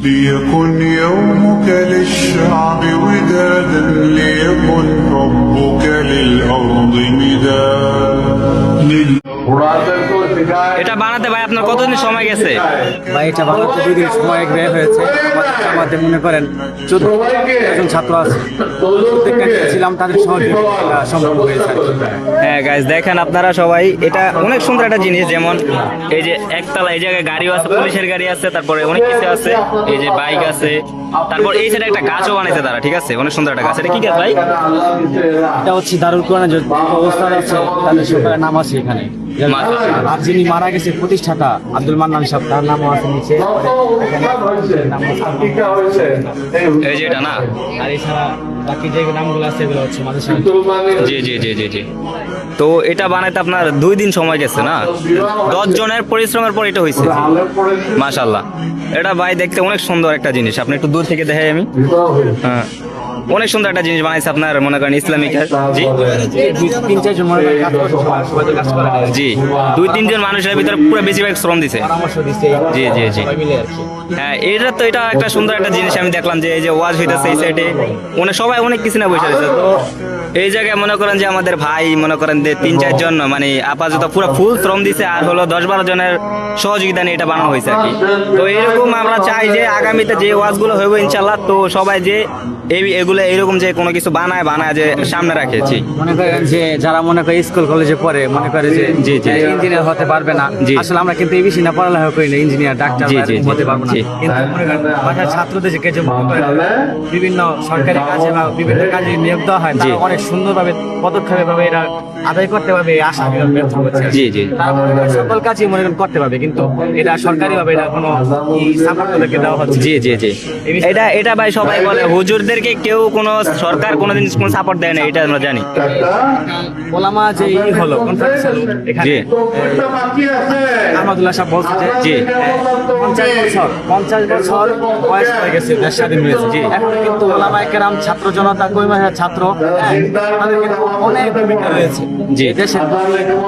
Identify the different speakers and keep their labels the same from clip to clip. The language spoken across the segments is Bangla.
Speaker 1: ليكن يومك للشعب ودادا ليكن حبك للأرض مداد
Speaker 2: এটা বানাতে ভাই আপনার কতদিন সময় গেছে?
Speaker 3: বা এটা বানাতে 2 দিন সময় ব্যয় হয়েছে। আমাদের মনে করেন 14 জন ছাত্র আছে, প্রত্যেকটা ছিলাম তাদের সহযোগিতা সম্ভব হয়েছে।
Speaker 2: হ্যাঁ গাইস দেখেন আপনারা সবাই, এটা অনেক সুন্দর একটা জিনিস। যেমন এই যে একতলা এই জায়গায় গাড়িও আছে, পুলিশের গাড়ি আছে, তারপরে অনেক কিছু আছে, এই যে বাইক আছে, তারপর এই সাইডে একটা গাছও বানাইছে তারা, ঠিক আছে? অনেক সুন্দর একটা গাছ। এটা কি গাছ ভাই?
Speaker 3: এটা হচ্ছে দারুল কোরআনের যে অবস্থান আছে তাদের সবার নাম আছে এখানে। আর যিনি মারা গেছে প্রতিষ্ঠাতা আব্দুল মান্নান সাহেব, তার নামও আছে নিচে।
Speaker 2: এই যে এটা না,
Speaker 3: আর এছাড়া বাকি যে নামগুলো আছে এগুলো হচ্ছে মাদ্রাসা।
Speaker 2: জি জি জি জি জি। তো এটা বানাইতে আপনার 2 দিন সময় গেছে না? 10 জনের পরিশ্রমের পর এটা হয়েছে। মাশাআল্লাহ, এটা ভাই দেখতে অনেক সুন্দর একটা জিনিস। আপনি একটু দূর থেকে দেখাই আমি। হ্যাঁ, অনেক সুন্দর একটা জিনিস বানাইছে আপনার, মনে করেন ইসলামিক। জি
Speaker 3: 2-3-4 জন মনে করেন কাজ করছে, সবাই তো কাজ করে না।
Speaker 2: জি 2-3 জন মানুষের ভিতরে পুরো বেশিরভাগ শ্রম দিছে।
Speaker 3: পরামর্শ দিচ্ছে
Speaker 2: জি জি জি।
Speaker 3: সবাই মিলে আর কি।
Speaker 2: হ্যাঁ, এটা একটা সুন্দর একটা জিনিস। আমি দেখলাম যে এই যে ওয়াজ হইতেছে এই সাইডে, সবাই অনেক কিছু না বসে রয়েছে। তো এই জায়গায় মনে করেন যে আমাদের ভাই মনে করেন যে 3-4 জন মানে আপাতত পুরো ফুল শ্রম দিছে, আর হলো 10-12 জনের সহযোগিতা নিয়ে এটা বানানো হয়েছে আর কি। তো এরকম আমরা চাই যে আগামীতে যে ওয়াজগুলো হইব ইনশাল্লাহ, তো সবাই যে এগুলো এরকম যে কোনো কিছু বানায় যে সামনে রাখেছি।
Speaker 3: মনে করেন যে যারা মনে করে স্কুল কলেজে পড়ে মনে করে যে
Speaker 2: জি, জি।
Speaker 3: ইঞ্জিনিয়ার হতে পারবে না,
Speaker 2: জি।
Speaker 3: আসলে আমরা কিন্তু এই বিষয়ে না পড়ালেখা করি না, ইঞ্জিনিয়ার ডাক্তার
Speaker 2: জি, জি, জি।
Speaker 3: হতে পারবো না।
Speaker 2: জি।
Speaker 3: কিন্তু মনে করেন বাসার ছাত্রদের যে মনে করেন বিভিন্ন সরকারি কাজে বা বিভিন্ন কাজে নিয়োগ দেওয়া হয়,
Speaker 2: জি।
Speaker 3: তারা অনেক সুন্দরভাবে পদক্ষেপে ভাবে এরা আদায় করতে পারবে, এই আশা ব্যর্থ হচ্ছে।
Speaker 2: জি, জি।
Speaker 3: তারা মনে করেন সকল কাজই মনে করেন করতে পারবে, কিন্তু এটা সরকারি ভাবে এটা কোনো সাপোর্ট তাদেরকে দেওয়া হচ্ছে।
Speaker 2: জি জি জি। এটা ভাই সবাই বলে হুজুরদেরকে কেউ কোনো সরকার কোনোদিন কোনো সাপোর্ট দেয় না, এটা আমরা জানি।
Speaker 3: ওলামা যে হলো কনফারেন্স হলো এখানে,
Speaker 2: জি।
Speaker 3: আহমদুল্লাহ সাহেব বলছে যে
Speaker 2: জি।
Speaker 3: 50 বছর বয়স হয়ে গেছে, দেশ স্বাধীন হয়েছে। জি, এখন কিন্তু ওলামায়ে কেরাম, ছাত্র জনতা, কইমাহের ছাত্র, তাদের কিন্তু অনেক ভূমিকা রয়েছে।
Speaker 2: জি।
Speaker 3: দেশের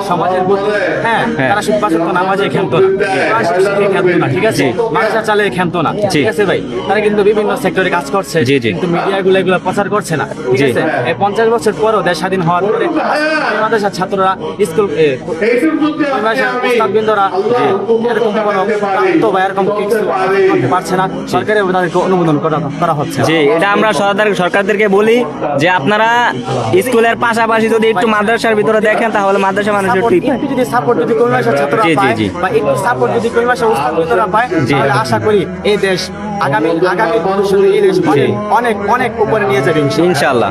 Speaker 3: সমাজের প্রতি, হ্যাঁ,
Speaker 2: হ্যাঁ।
Speaker 3: তারা শুধু 5 ওয়াক্ত নামাজে খেলতো না, কোরআন শরীফে খেলতো না, ঠিক আছে?
Speaker 2: জি।
Speaker 3: মাদ্রাসা চালিয়ে খেলতো না,
Speaker 2: জি।
Speaker 3: ঠিক আছে ভাই? তারা কিন্তু বিভিন্ন সেক্টরে কাজ করছে,
Speaker 2: জি, জি।
Speaker 3: কিন্তু মিডিয়াগুলো এগুলো প্রচার করছে না, ঠিক
Speaker 2: জি।
Speaker 3: আছে? এই 50 বছর পরও দেশ স্বাধীন হওয়ার পরে মাদ্রাসার ছাত্ররা, স্কুল উস্তাদবৃন্দরা এরকম কোনো প্রাপ্ত বা এরকম কিছু করতে পারছে না, সরকারি তাদেরকে অনুমোদন করা হচ্ছে না।
Speaker 2: জি, এটা আমরা সরকারদেরকে বলি যে আপনারা স্কুলের পাশাপাশি যদি একটু মাদ্রাসার ভিতরে দেখেন, তাহলে মাদ্রাসা মানুষের
Speaker 3: একটু যদি সাপোর্ট যদি কইমাসের ছাত্ররা
Speaker 2: জি, জি,
Speaker 3: পায়,
Speaker 2: জি।
Speaker 3: বা একটু সাপোর্ট যদি কইমাসের উস্তাদবৃন্দরা পায়,
Speaker 2: জি।
Speaker 3: তাহলে আশা করি এই দেশ আগামী ভবিষ্যতে এই দেশ অনেক অনেক উপরে নিয়ে যাবে
Speaker 2: ইনশাআল্লাহ।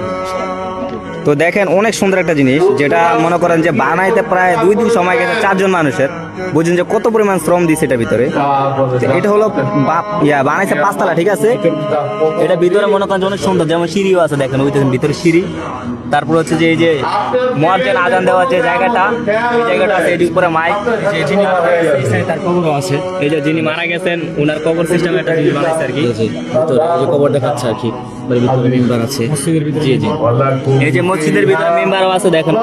Speaker 2: তো দেখেন অনেক সুন্দর একটা জিনিস, যেটা মনে করেন যে বানাইতে প্রায় 2 দিন সময় গেছে 4 জন মানুষের। বুঝুন যে কত পরিমাণ শ্রম দিচ্ছে এটার ভিতরে। তো এটা হলো বানাইছে 5 তলা, ঠিক আছে? এটা ভিতরে মনে করেন যে অনেক সুন্দর, যেমন সিঁড়িও আছে, দেখেন ওই দেখেন ভিতরে সিঁড়ি। তারপর হচ্ছে যে এই যে মুয়াজ্জিন আজান দেওয়ার যে জায়গাটা, এই জায়গাটা আছে, এর উপরে মাইক, যে যিনি মারা গেছেন এই সাইডে তার কবরও আছে। এই যে যিনি মারা গেছেন ওনার কবর সিস্টেম একটা জিনিস বানাইছে আর কি।
Speaker 3: তো এই কবর দেখাচ্ছে আর কি, ভিতরে মেম্বার আছে মসজিদের ভিতরে।
Speaker 2: জি জি। এই যে মসজিদের ভিতরে মেম্বারও আছে দেখেন।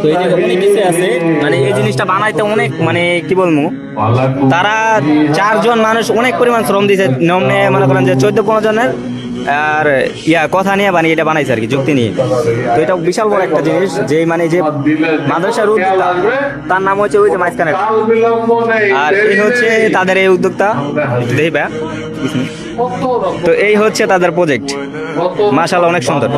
Speaker 2: তো এই যে অনেক কিছু আছে, মানে এই জিনিসটা বানাইতে অনেক, মানে কি বলবো, তারা 4 জন মানুষ অনেক পরিমাণ শ্রম দিয়েছে। নমনে মনে করেন যে 14-15 জনের আর কথা নিয়ে এটা বানাইছে আর কি, যুক্তি নিয়ে। তো এটা বিশাল বড় একটা জিনিস, যে মানে যে মাদ্রাসার উদ্যোক্তা, তার নাম হচ্ছে ওই যে মাঝখানে, আর এই হচ্ছে তাদের এই উদ্যোক্তা। দেখবা, তো এই হচ্ছে তাদের প্রজেক্ট। মাশাআল্লাহ, অনেক সুন্দর।